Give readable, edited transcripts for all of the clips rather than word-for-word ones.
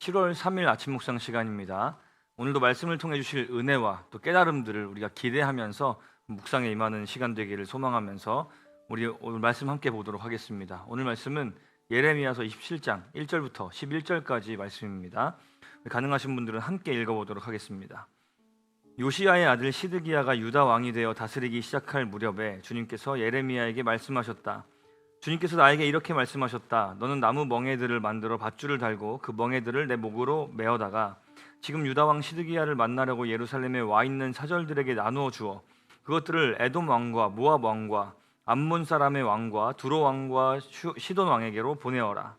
7월 3일 아침 묵상 시간입니다. 오늘도 말씀을 통해 주실 은혜와 또 깨달음들을 우리가 기대하면서 묵상에 임하는 시간 되기를 소망하면서 우리 오늘 말씀 함께 보도록 하겠습니다. 오늘 말씀은 예레미야서 27장 1절부터 11절까지 말씀입니다. 가능하신 분들은 함께 읽어보도록 하겠습니다. 요시야의 아들 시드기야가 유다 왕이 되어 다스리기 시작할 무렵에 주님께서 예레미야에게 말씀하셨다. 주님께서 나에게 이렇게 말씀하셨다. 너는 나무 멍에들을 만들어 밧줄을 달고 그 멍에들을 내 목으로 메어다가 지금 유다 왕 시드기야를 만나려고 예루살렘에 와 있는 사절들에게 나누어 주어 그것들을 에돔 왕과 모압 왕과 암몬 사람의 왕과 두로 왕과 시돈 왕에게로 보내어라.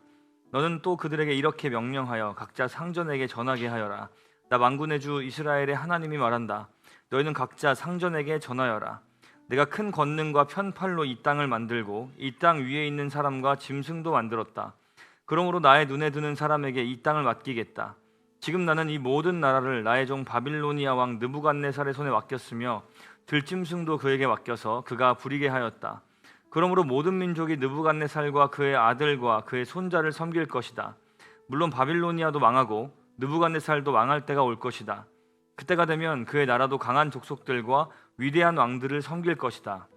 너는 또 그들에게 이렇게 명령하여 각자 상전에게 전하게 하여라. 나 만군의 주 이스라엘의 하나님이 말한다. 너희는 각자 상전에게 전하여라. 내가 큰 권능과 편팔로 이 땅을 만들고 이 땅 위에 있는 사람과 짐승도 만들었다. 그러므로 나의 눈에 드는 사람에게 이 땅을 맡기겠다. 지금 나는 이 모든 나라를 나의 종 바빌로니아 왕 느부갓네살의 손에 맡겼으며 들짐승도 그에게 맡겨서 그가 부리게 하였다. 그러므로 모든 민족이 느부갓네살과 그의 아들과 그의 손자를 섬길 것이다. 물론 바빌로니아도 망하고 느부갓네살도 망할 때가 올 것이다. 그때가 되면 그의 나라도 강한 족속들과 위대한 왕들을 섬길 것이다.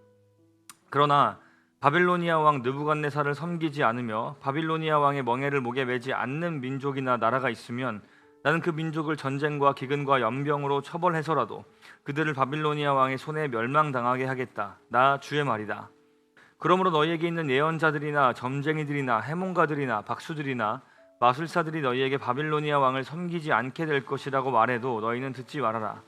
그러나 바빌로니아 왕 느부갓네살을 섬기지 않으며 바빌로니아 왕의 멍에를 목에 매지 않는 민족이나 나라가 있으면 나는 그 민족을 전쟁과 기근과 연병으로 처벌해서라도 그들을 바빌로니아 왕의 손에 멸망당하게 하겠다. 나 주의 말이다. 그러므로 너희에게 있는 예언자들이나 점쟁이들이나 해몽가들이나 박수들이나 마술사들이 너희에게 바빌로니아 왕을 섬기지 않게 될 것이라고 말해도 너희는 듣지 말아라.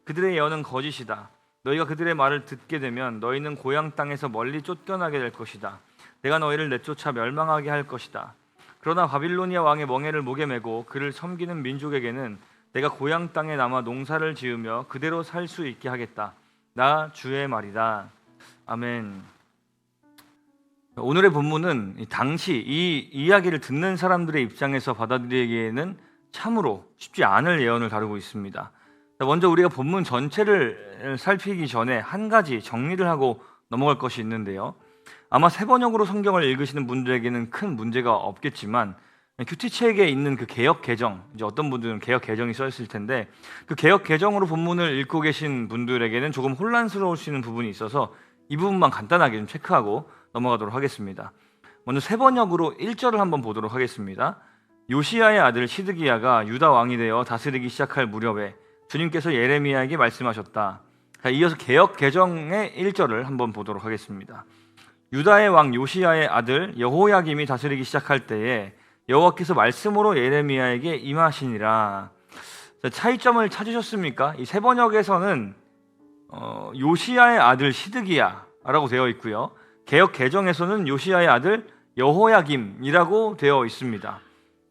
그들의 예언은 거짓이다. 너희가 그들의 말을 듣게 되면 너희는 고향 땅에서 멀리 쫓겨나게 될 것이다. 내가 너희를 내쫓아 멸망하게 할 것이다. 그러나 바빌로니아 왕의 멍에를 목에 메고 그를 섬기는 민족에게는 내가 고향 땅에 남아 농사를 지으며 그대로 살 수 있게 하겠다. 나 주의 말이다. 아멘. 오늘의 본문은 당시 이 이야기를 듣는 사람들의 입장에서 받아들이기에는 참으로 쉽지 않을 예언을 다루고 있습니다. 먼저 우리가 본문 전체를 살피기 전에 한 가지 정리를 하고 넘어갈 것이 있는데요. 아마 세 번역으로 성경을 읽으시는 분들에게는 큰 문제가 없겠지만 큐티책에 있는 그 개역 개정, 이제 어떤 분들은 개역 개정이 써 있을 텐데 그 개역 개정으로 본문을 읽고 계신 분들에게는 조금 혼란스러울 수 있는 부분이 있어서 이 부분만 간단하게 좀 체크하고 넘어가도록 하겠습니다. 먼저 세 번역으로 1절을 한번 보도록 하겠습니다. 요시야의 아들 시드기야가 유다 왕이 되어 다스리기 시작할 무렵에 주님께서 예레미야에게 말씀하셨다. 이어서 개역 개정의 1절을 한번 보도록 하겠습니다. 유다의 왕 요시야의 아들 여호야김이 다스리기 시작할 때에 여호와께서 말씀으로 예레미야에게 임하시니라. 차이점을 찾으셨습니까? 이 세 번역에서는 요시야의 아들 시드기야라고 되어 있고요. 개역 개정에서는 요시야의 아들 여호야김이라고 되어 있습니다.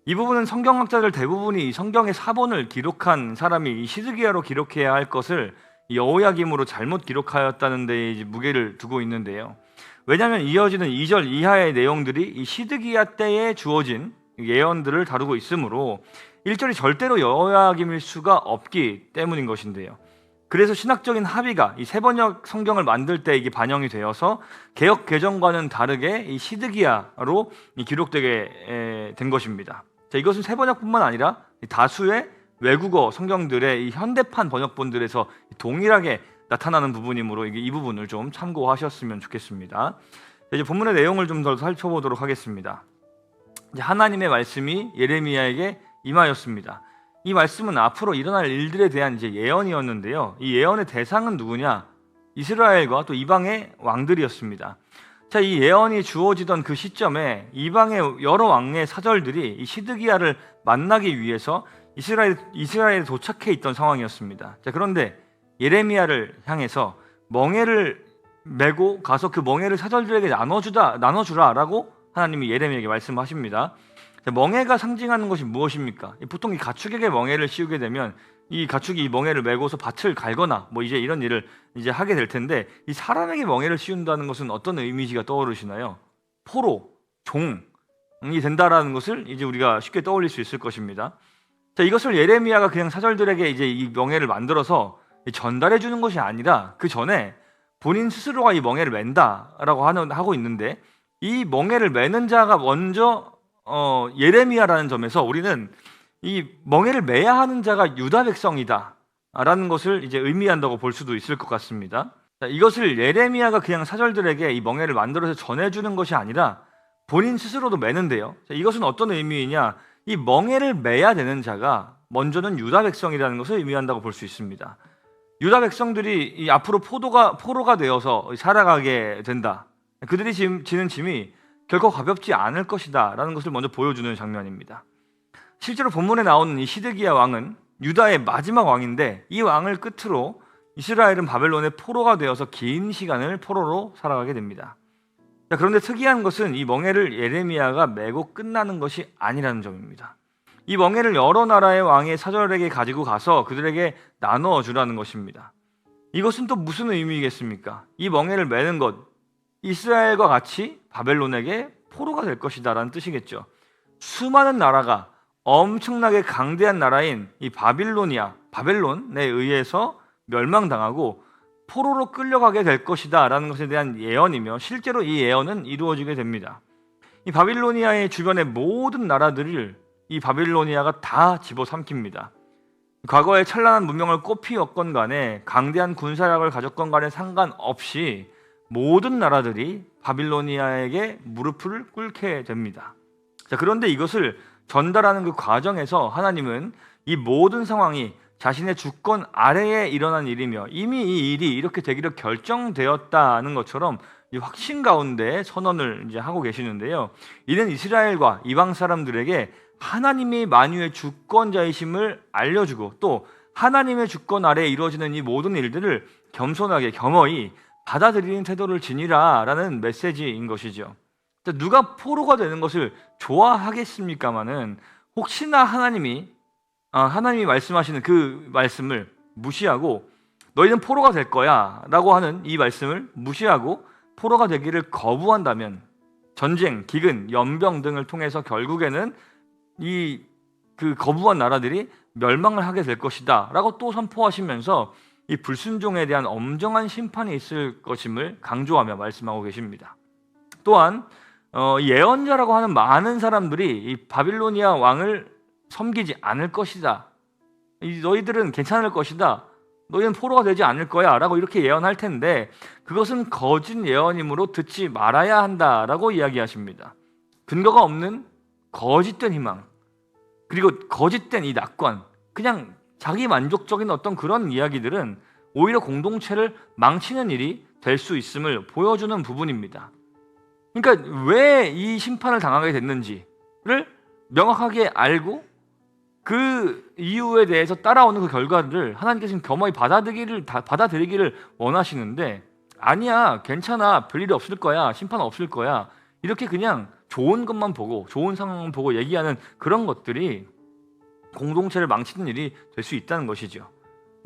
이 부분은 성경학자들 대부분이 성경의 사본을 기록한 사람이 이 시드기야로 기록해야 할 것을 여호야김으로 잘못 기록하였다는 데 무게를 두고 있는데요. 왜냐하면 이어지는 2절 이하의 내용들이 이 시드기야 때에 주어진 예언들을 다루고 있으므로 1절이 절대로 여호야김일 수가 없기 때문인 것인데요. 그래서 신학적인 합의가 이 세 번역 성경을 만들 때 이게 반영이 되어서 개역 개정과는 다르게 이 시드기야로 기록되게 된 것입니다. 자, 이것은 세 번역뿐만 아니라 다수의 외국어 성경들의 이 현대판 번역본들에서 동일하게 나타나는 부분이므로 이 부분을 좀 참고하셨으면 좋겠습니다. 이제 본문의 내용을 좀 더 살펴보도록 하겠습니다. 이제 하나님의 말씀이 예레미야에게 임하였습니다. 이 말씀은 앞으로 일어날 일들에 대한 이제 예언이었는데요. 이 예언의 대상은 누구냐? 이스라엘과 또 이방의 왕들이었습니다. 자, 이 예언이 주어지던 그 시점에 이방의 여러 왕의 사절들이 이 시드기야를 만나기 위해서 이스라엘에 도착해 있던 상황이었습니다. 자, 그런데 예레미야를 향해서 멍에를 메고 가서 그 멍에를 사절들에게 나눠주라라고 하나님이 예레미야에게 말씀하십니다. 자, 멍에가 상징하는 것이 무엇입니까? 보통 이 가축에게 멍에를 씌우게 되면 이 가축이 이 멍에를 메고서 밭을 갈거나 뭐 이제 이런 일을 이제 하게 될 텐데 이 사람에게 멍에를 씌운다는 것은 어떤 이미지가 떠오르시나요? 포로, 종이 된다라는 것을 이제 우리가 쉽게 떠올릴 수 있을 것입니다. 자, 이것을 예레미야가 그냥 사절들에게 이제 이 멍에를 만들어서 전달해 주는 것이 아니라 그 전에 본인 스스로가 이 멍에를 맨다라고 하고 있는데 이 멍에를 매는 자가 먼저 예레미야라는 점에서 우리는 이 멍에를 매야 하는 자가 유다 백성이다라는 것을 이제 의미한다고 볼 수도 있을 것 같습니다. 자, 이것을 예레미야가 그냥 사절들에게 이 멍에를 만들어서 전해주는 것이 아니라 본인 스스로도 매는데요. 자, 이것은 어떤 의미이냐? 이 멍에를 매야 되는 자가 먼저는 유다 백성이라는 것을 의미한다고 볼 수 있습니다. 유다 백성들이 이 앞으로 포로가 되어서 살아가게 된다. 그들이 지는 짐이 결코 가볍지 않을 것이다라는 것을 먼저 보여주는 장면입니다. 실제로 본문에 나오는 이 시드기야 왕은 유다의 마지막 왕인데 이 왕을 끝으로 이스라엘은 바벨론의 포로가 되어서 긴 시간을 포로로 살아가게 됩니다. 자, 그런데 특이한 것은 이 멍에를 예레미야가 메고 끝나는 것이 아니라는 점입니다. 이 멍에를 여러 나라의 왕의 사절에게 가지고 가서 그들에게 나누어 주라는 것입니다. 이것은 또 무슨 의미겠습니까? 이 멍에를 매는 것, 이스라엘과 같이 바벨론에게 포로가 될 것이다 라는 뜻이겠죠. 수많은 나라가 엄청나게 강대한 나라인 이 바벨론에 의해서 멸망당하고 포로로 끌려가게 될 것이다 라는 것에 대한 예언이며 실제로 이 예언은 이루어지게 됩니다. 이 바빌로니아의 주변의 모든 나라들을 이 바빌로니아가 다 집어삼킵니다. 과거의 찬란한 문명을 꽃피웠건 간에 강대한 군사력을 가졌건 간에 상관없이 모든 나라들이 바빌로니아에게 무릎을 꿇게 됩니다. 자, 그런데 이것을 전달하는 그 과정에서 하나님은 이 모든 상황이 자신의 주권 아래에 일어난 일이며 이미 이 일이 이렇게 되기로 결정되었다는 것처럼 이 확신 가운데 선언을 이제 하고 계시는데요. 이는 이스라엘과 이방 사람들에게 하나님이 만유의 주권자이심을 알려주고 또 하나님의 주권 아래에 이루어지는 이 모든 일들을 겸손하게 겸허히 받아들이는 태도를 지니라라는 메시지인 것이죠. 누가 포로가 되는 것을 좋아하겠습니까마는 혹시나 하나님이 말씀하시는 그 말씀을 무시하고 너희는 포로가 될 거야 라고 하는 이 말씀을 무시하고 포로가 되기를 거부한다면 전쟁, 기근, 연병 등을 통해서 결국에는 그 거부한 나라들이 멸망을 하게 될 것이다 라고 또 선포하시면서 이 불순종에 대한 엄정한 심판이 있을 것임을 강조하며 말씀하고 계십니다. 또한 예언자라고 하는 많은 사람들이 이 바빌로니아 왕을 섬기지 않을 것이다. 너희들은 괜찮을 것이다. 너희는 포로가 되지 않을 거야 라고 이렇게 예언할 텐데 그것은 거짓 예언이므로 듣지 말아야 한다라고 이야기하십니다. 근거가 없는 거짓된 희망 그리고 거짓된 이 낙관 그냥 자기 만족적인 어떤 그런 이야기들은 오히려 공동체를 망치는 일이 될 수 있음을 보여주는 부분입니다. 그러니까 왜 이 심판을 당하게 됐는지를 명확하게 알고 그 이유에 대해서 따라오는 그 결과를 하나님께서는 겸허히 받아들이기를 원하시는데 아니야 괜찮아 별일이 없을 거야 심판 없을 거야 이렇게 그냥 좋은 것만 보고 좋은 상황만 보고 얘기하는 그런 것들이 공동체를 망치는 일이 될 수 있다는 것이죠.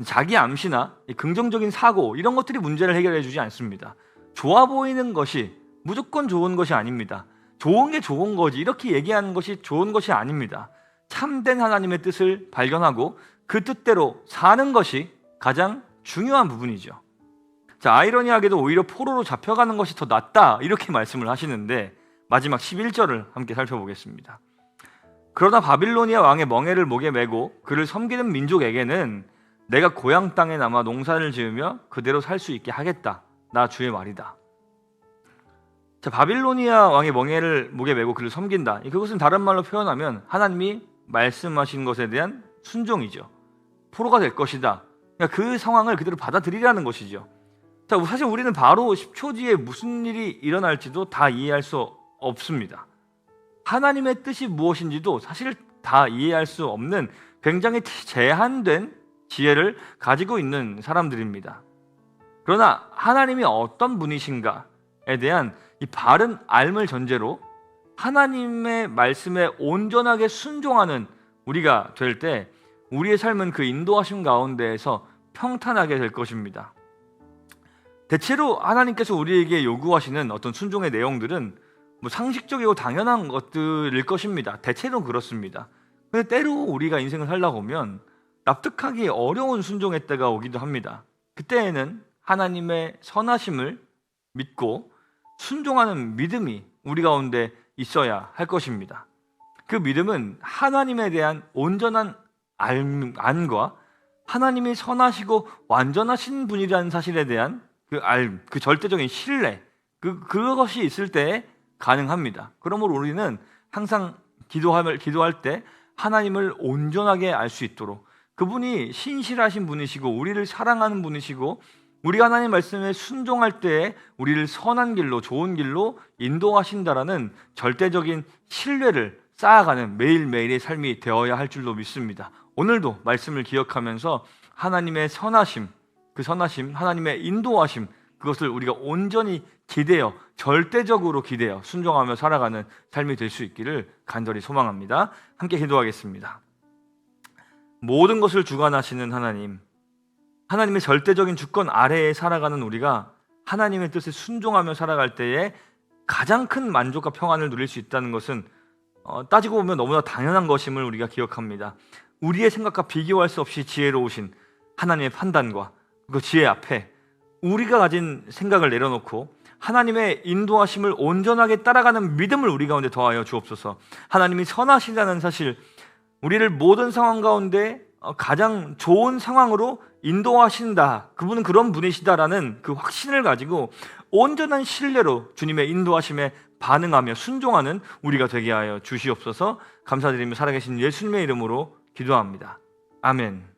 자기 암시나 긍정적인 사고 이런 것들이 문제를 해결해 주지 않습니다. 좋아 보이는 것이 무조건 좋은 것이 아닙니다. 좋은 게 좋은 거지 이렇게 얘기하는 것이 좋은 것이 아닙니다. 참된 하나님의 뜻을 발견하고 그 뜻대로 사는 것이 가장 중요한 부분이죠. 자, 아이러니하게도 오히려 포로로 잡혀가는 것이 더 낫다 이렇게 말씀을 하시는데 마지막 11절을 함께 살펴보겠습니다. 그러나 바빌로니아 왕의 멍에를 목에 메고 그를 섬기는 민족에게는 내가 고향 땅에 남아 농사를 지으며 그대로 살 수 있게 하겠다. 나 주의 말이다. 자, 바빌로니아 왕의 멍에를 목에 메고 그를 섬긴다. 그것은 다른 말로 표현하면 하나님이 말씀하신 것에 대한 순종이죠. 포로가 될 것이다. 그러니까 그 상황을 그대로 받아들이라는 것이죠. 자, 사실 우리는 바로 10초 뒤에 무슨 일이 일어날지도 다 이해할 수 없습니다. 하나님의 뜻이 무엇인지도 사실 다 이해할 수 없는 굉장히 제한된 지혜를 가지고 있는 사람들입니다. 그러나 하나님이 어떤 분이신가에 대한 이 바른 알을 전제로 하나님의 말씀에 온전하게 순종하는 우리가 될 때 우리의 삶은 그 인도하심 가운데에서 평탄하게 될 것입니다. 대체로 하나님께서 우리에게 요구하시는 어떤 순종의 내용들은 상식적이고 당연한 것들일 것입니다. 대체로 그렇습니다. 그런데 때로 우리가 인생을 살다 보면 납득하기 어려운 순종의 때가 오기도 합니다. 그때에는 하나님의 선하심을 믿고 순종하는 믿음이 우리 가운데 있어야 할 것입니다. 그 믿음은 하나님에 대한 온전한 안과 하나님이 선하시고 완전하신 분이라는 사실에 대한 그 절대적인 신뢰, 그것이 있을 때 가능합니다. 그러므로 우리는 항상 기도할 때 하나님을 온전하게 알 수 있도록, 그분이 신실하신 분이시고 우리를 사랑하는 분이시고 우리가 하나님 말씀에 순종할 때 우리를 선한 길로, 좋은 길로 인도하신다라는 절대적인 신뢰를 쌓아가는 매일매일의 삶이 되어야 할 줄로 믿습니다. 오늘도 말씀을 기억하면서 하나님의 선하심, 그 선하심, 하나님의 인도하심, 그것을 우리가 온전히 기대어, 절대적으로 기대어 순종하며 살아가는 삶이 될 수 있기를 간절히 소망합니다. 함께 기도하겠습니다. 모든 것을 주관하시는 하나님, 하나님의 절대적인 주권 아래에 살아가는 우리가 하나님의 뜻에 순종하며 살아갈 때에 가장 큰 만족과 평안을 누릴 수 있다는 것은 따지고 보면 너무나 당연한 것임을 우리가 기억합니다. 우리의 생각과 비교할 수 없이 지혜로우신 하나님의 판단과 그 지혜 앞에 우리가 가진 생각을 내려놓고 하나님의 인도하심을 온전하게 따라가는 믿음을 우리 가운데 더하여 주옵소서. 하나님이 선하시다는 사실, 우리를 모든 상황 가운데 가장 좋은 상황으로 인도하신다, 그분은 그런 분이시다라는 그 확신을 가지고 온전한 신뢰로 주님의 인도하심에 반응하며 순종하는 우리가 되게 하여 주시옵소서. 감사드리며 살아계신 예수님의 이름으로 기도합니다. 아멘.